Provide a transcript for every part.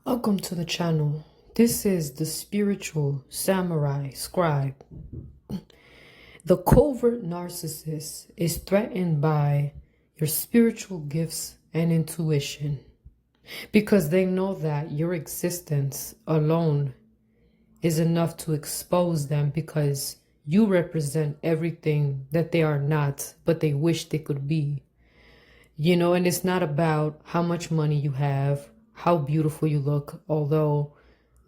Welcome to the channel. This is the spiritual samurai scribe. The covert narcissist is threatened by your spiritual gifts and intuition because they know that your existence alone is enough to expose them because you represent everything that they are not, but they wish they could be. And it's not about how much money you have, how beautiful you look, although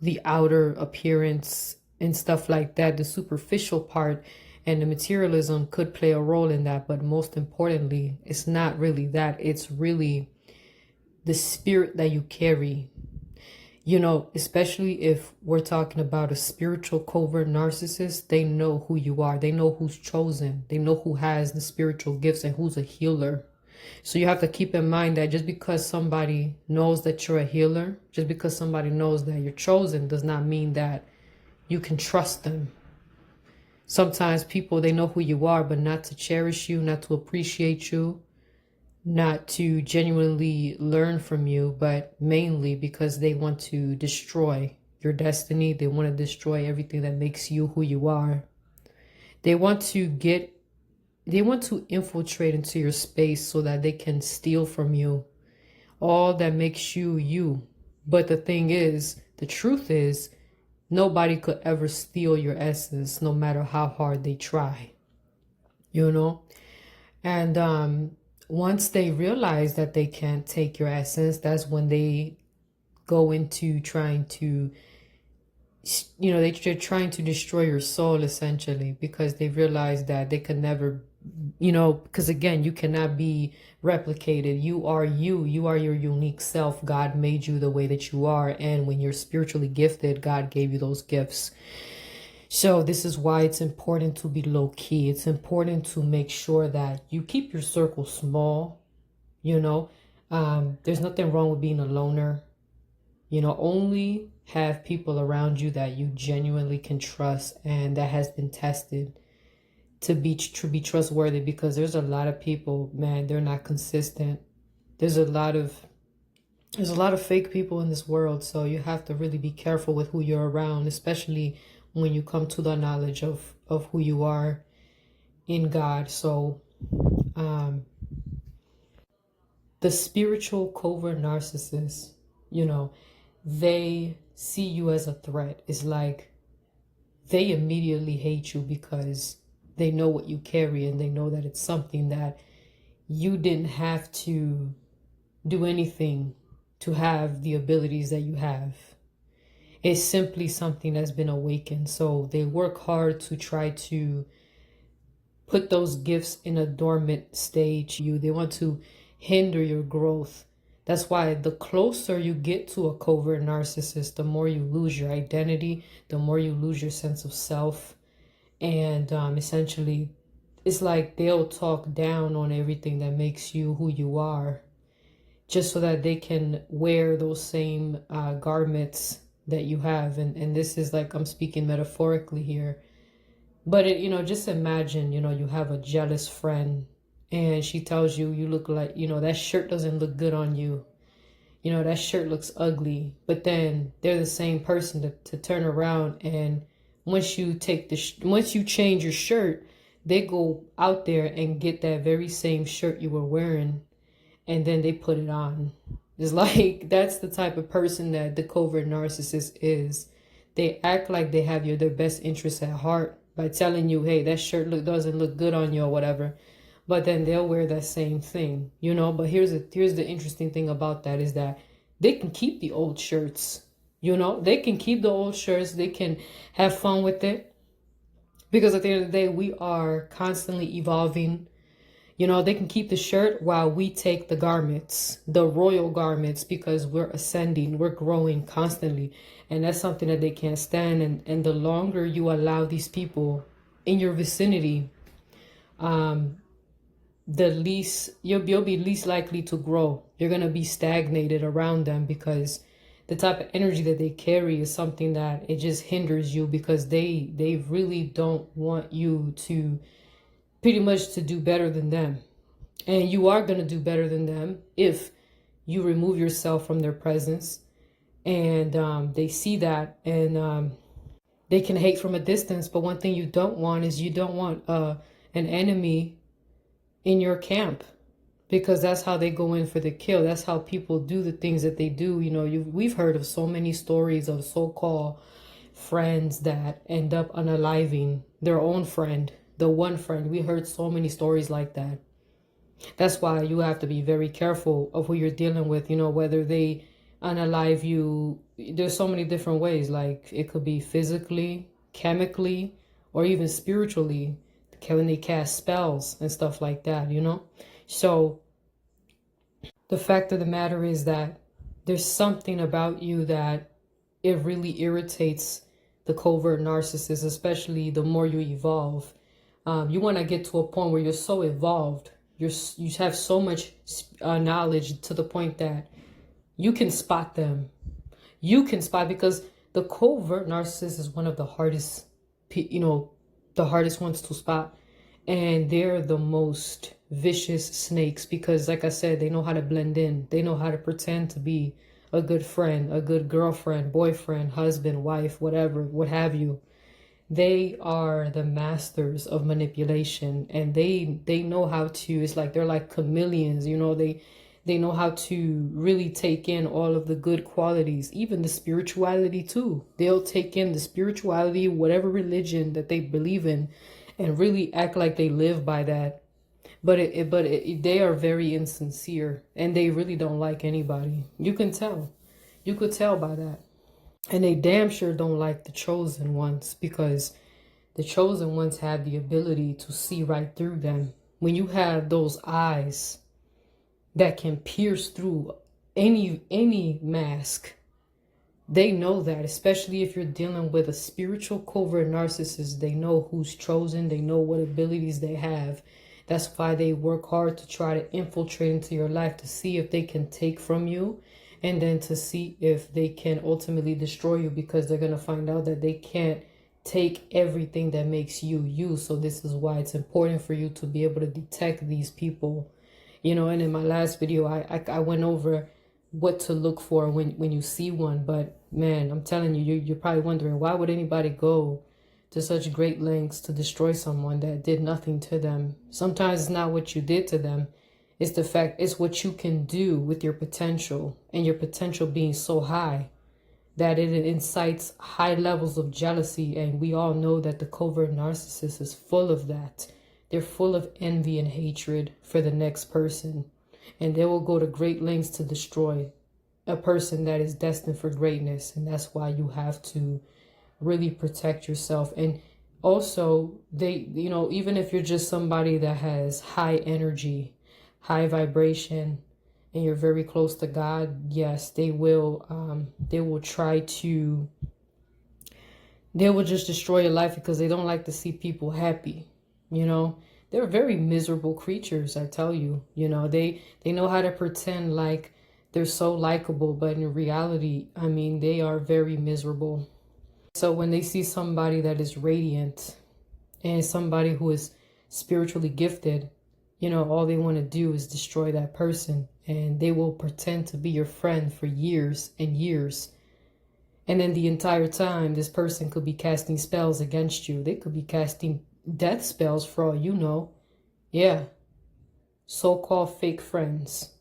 the outer appearance and stuff like that, the superficial part and the materialism could play a role in that. But most importantly, it's not really that. It's really the spirit that you carry. Especially if we're talking about a spiritual covert narcissist, they know who you are. They know who's chosen. They know who has the spiritual gifts and who's a healer. So you have to keep in mind that just because somebody knows that you're a healer, just because somebody knows that you're chosen, does not mean that you can trust them. Sometimes people, they know who you are, but not to cherish you, not to appreciate you, not to genuinely learn from you, but mainly because they want to destroy your destiny. They want to destroy everything that makes you who you are. They want to infiltrate into your space so that they can steal from you all that makes you you. But the thing is, the truth is, nobody could ever steal your essence, no matter how hard they try. And once they realize that they can't take your essence, that's when they go into trying to, they're trying to destroy your soul, essentially, because they realize that they could never, because again, you cannot be replicated. You are your unique self. God made you the way that you are. And when you're spiritually gifted, God gave you those gifts. So this is why it's important to be low key. It's important to make sure that you keep your circle small. There's nothing wrong with being a loner. Only have people around you that you genuinely can trust and that has been tested to be trustworthy, because there's a lot of people, man, they're not consistent. There's a lot of fake people in this world, so you have to really be careful with who you're around, especially when you come to the knowledge of who you are in God. So the spiritual covert narcissist, they see you as a threat. It's like they immediately hate you because they know what you carry, and they know that it's something that you didn't have to do anything to have the abilities that you have. It's simply something that's been awakened. So they work hard to try to put those gifts in a dormant stage. They want to hinder your growth. That's why the closer you get to a covert narcissist, the more you lose your identity, the more you lose your sense of self. And essentially, it's like they'll talk down on everything that makes you who you are, just so that they can wear those same garments that you have. And this is like, I'm speaking metaphorically here. But, just imagine, you have a jealous friend and she tells you, you look like, that shirt doesn't look good on you. That shirt looks ugly. But then they're the same person to turn around, and once you change your shirt, they go out there and get that very same shirt you were wearing, and then they put it on. It's like, that's the type of person that the covert narcissist is. They act like they have their best interests at heart by telling you, hey, that shirt doesn't look good on you or whatever. But then they'll wear that same thing, But here's the interesting thing about that is that they can keep the old shirts, They can keep the old shirts. They can have fun with it, because at the end of the day, we are constantly evolving. They can keep the shirt while we take the garments, the royal garments, because we're ascending, we're growing constantly. And that's something that they can't stand. And the longer you allow these people in your vicinity, the least you'll be least likely to grow. You're going to be stagnated around them, because the type of energy that they carry is something that it just hinders you, because they really don't want you to pretty much to do better than them. And you are going to do better than them if you remove yourself from their presence. And they see that, and they can hate from a distance. But one thing you don't want is you don't want an enemy in your camp, because that's how they go in for the kill. That's how people do the things that they do. You know, we've heard of so many stories of so-called friends that end up unaliving their own friend, the one friend. We heard so many stories like that. That's why you have to be very careful of who you're dealing with, you know, whether they unalive you. There's so many different ways. Like, it could be physically, chemically, or even spiritually, when they cast spells and stuff like that, you know? So the fact of the matter is that there's something about you that it really irritates the covert narcissist, especially the more you evolve. You want to get to a point where you're so evolved, you have so much knowledge to the point that you can spot them. You can spot, because the covert narcissist is one of the hardest, the hardest ones to spot. And they're the most vicious snakes because, like I said, they know how to blend in. They know how to pretend to be a good friend, a good girlfriend, boyfriend, husband, wife, whatever, what have you. They are the masters of manipulation, and they know how to, it's like they're like chameleons, you know, they know how to really take in all of the good qualities, even the spirituality too. They'll take in the spirituality, whatever religion that they believe in, and really act like they live by that. But they are very insincere, and they really don't like anybody. You can tell. You could tell by that. And they damn sure don't like the chosen ones, because the chosen ones have the ability to see right through them. When you have those eyes that can pierce through any mask, they know that, especially if you're dealing with a spiritual covert narcissist. They know who's chosen. They know what abilities they have. That's why they work hard to try to infiltrate into your life, to see if they can take from you, and then to see if they can ultimately destroy you, because they're going to find out that they can't take everything that makes you you. So this is why it's important for you to be able to detect these people, you know. And in my last video, I went over what to look for when you see one. But man, I'm telling you, you're probably wondering, why would anybody go to such great lengths to destroy someone that did nothing to them? Sometimes it's not what you did to them. It's the fact, it's what you can do with your potential, and your potential being so high that it incites high levels of jealousy. And we all know that the covert narcissist is full of that. They're full of envy and hatred for the next person. And they will go to great lengths to destroy a person that is destined for greatness. And that's why you have to really protect yourself. And also, they, you know, even if you're just somebody that has high energy, high vibration, and you're very close to God, yes, they will try to, they will just destroy your life, because they don't like to see people happy. You know, they're very miserable creatures, I tell you. You know, they know how to pretend like they're so likable, but in reality, I mean, they are very miserable. So when they see somebody that is radiant and somebody who is spiritually gifted, you know, all they want to do is destroy that person. And they will pretend to be your friend for years and years. And then the entire time, this person could be casting spells against you. They could be casting death spells for all you know. Yeah. So-called fake friends.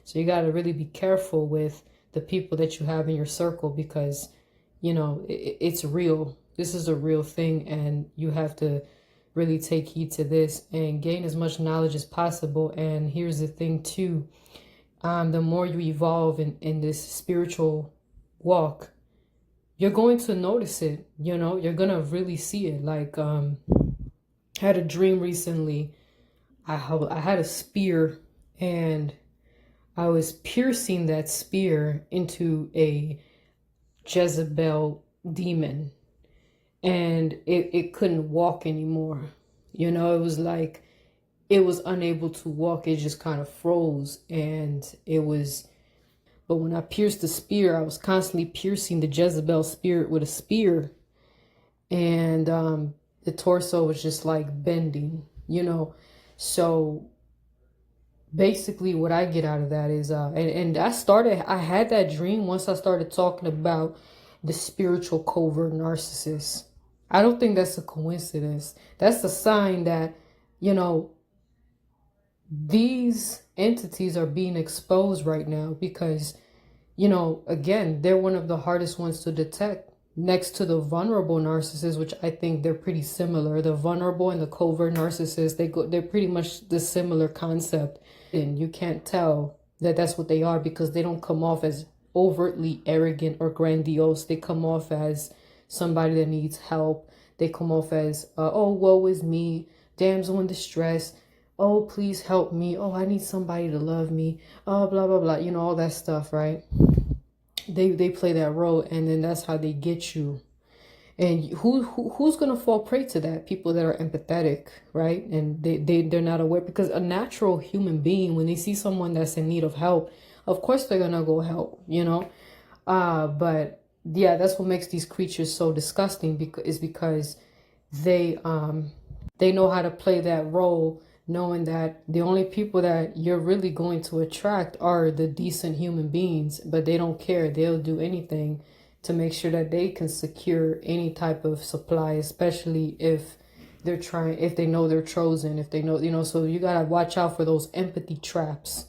So you got to really be careful with the people that you have in your circle, because, you know, it's real. This is a real thing, and you have to really take heed to this and gain as much knowledge as possible. And here's the thing too. The more you evolve in this spiritual walk, you're going to notice it. You know, you're going to really see it. Like, I had a dream recently. I had a spear, and I was piercing that spear into a Jezebel demon, and it couldn't walk anymore. You know, it was like it was unable to walk. It just kind of froze. And it was, but when I pierced the spear, I was constantly piercing the Jezebel spirit with a spear, and the torso was just like bending, you know. So basically what I get out of that is and I had that dream once I started talking about the spiritual covert narcissist. I don't think that's a coincidence. That's a sign that, you know, these entities are being exposed right now because, you know, again, they're one of the hardest ones to detect next to the vulnerable narcissist, which I think they're pretty similar. The vulnerable and the covert narcissist, they're pretty much the similar concept. And you can't tell that that's what they are because they don't come off as overtly arrogant or grandiose. They come off as somebody that needs help. They come off as, oh, woe is me, damsel in distress. Oh, please help me. Oh, I need somebody to love me. Oh, blah, blah, blah. You know, all that stuff, right? They play that role, and then that's how they get you. And who's gonna fall prey to that? People that are empathetic, right? And they're not aware, because a natural human being, when they see someone that's in need of help, of course they're gonna go help, you know. But yeah, that's what makes these creatures so disgusting, because they know how to play that role, knowing that the only people that you're really going to attract are the decent human beings, but they don't care. They'll do anything to make sure that they can secure any type of supply, especially if they know they're chosen, if they know, you know. So you got to watch out for those empathy traps.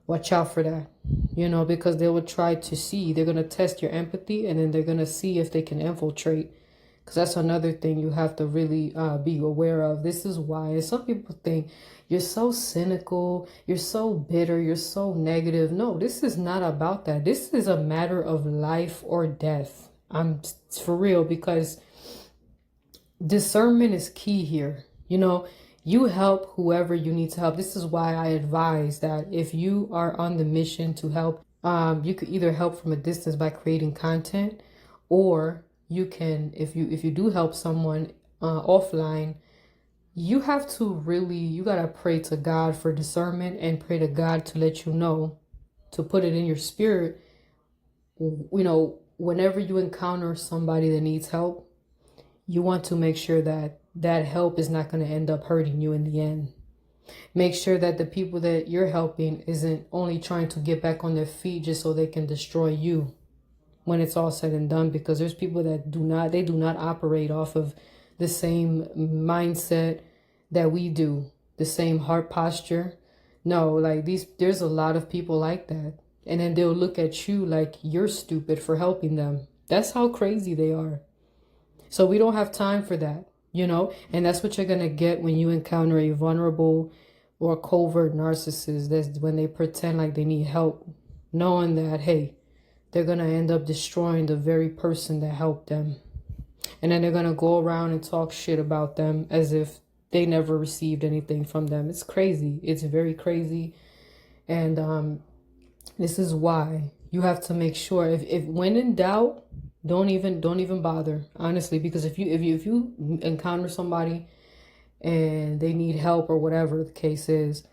Watch out for that, you know, because they will try to see, they're going to test your empathy, and then they're going to see if they can infiltrate. Because that's another thing you have to really be aware of. This is why some people think you're so cynical, you're so bitter, you're so negative. No, this is not about that. This is a matter of life or death. I'm for real, because discernment is key here. You know, you help whoever you need to help. This is why I advise that if you are on the mission to help, you could either help from a distance by creating content, or you can, if you do help someone offline, you have to you got to pray to God for discernment, and pray to God to let you know, to put it in your spirit, you know, whenever you encounter somebody that needs help, you want to make sure that that help is not going to end up hurting you in the end. Make sure that the people that you're helping isn't only trying to get back on their feet just so they can destroy you when it's all said and done, because there's people that do not operate off of the same mindset that we do, the same heart posture. No, like there's a lot of people like that. And then they'll look at you like you're stupid for helping them. That's how crazy they are. So we don't have time for that, you know, and that's what you're going to get when you encounter a vulnerable or covert narcissist. That's when they pretend like they need help, knowing that, hey, they're going to end up destroying the very person that helped them. And then they're going to go around and talk shit about them as if they never received anything from them. It's crazy. It's very crazy. And this is why you have to make sure, if when in doubt, don't even bother, honestly, because if you encounter somebody and they need help or whatever the case is,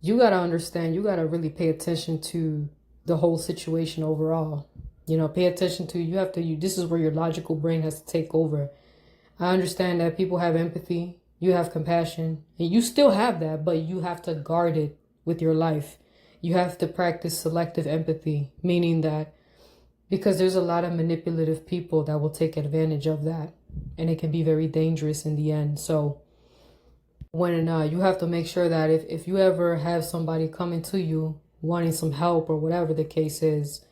you got to understand, you got to really pay attention to the whole situation overall. You know, pay attention to, this is where your logical brain has to take over. I understand that people have empathy, you have compassion, and you still have that, but you have to guard it with your life. You have to practice selective empathy, meaning that, because there's a lot of manipulative people that will take advantage of that, and it can be very dangerous in the end. So when you have to make sure that if you ever have somebody coming to you wanting some help or whatever the case is,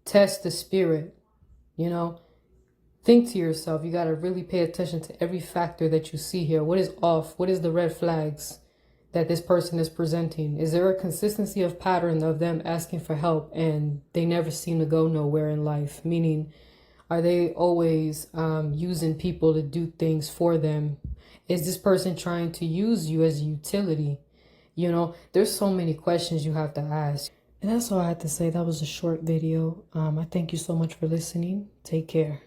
test the spirit, you know, think to yourself, you got to really pay attention to every factor that you see here. What is off? What is the red flags that this person is presenting? Is there a consistency of pattern of them asking for help and they never seem to go nowhere in life? Meaning, are they always using people to do things for them? Is this person trying to use you as a utility? You know, there's so many questions you have to ask. And that's all I had to say. That was a short video. I thank you so much for listening. Take care.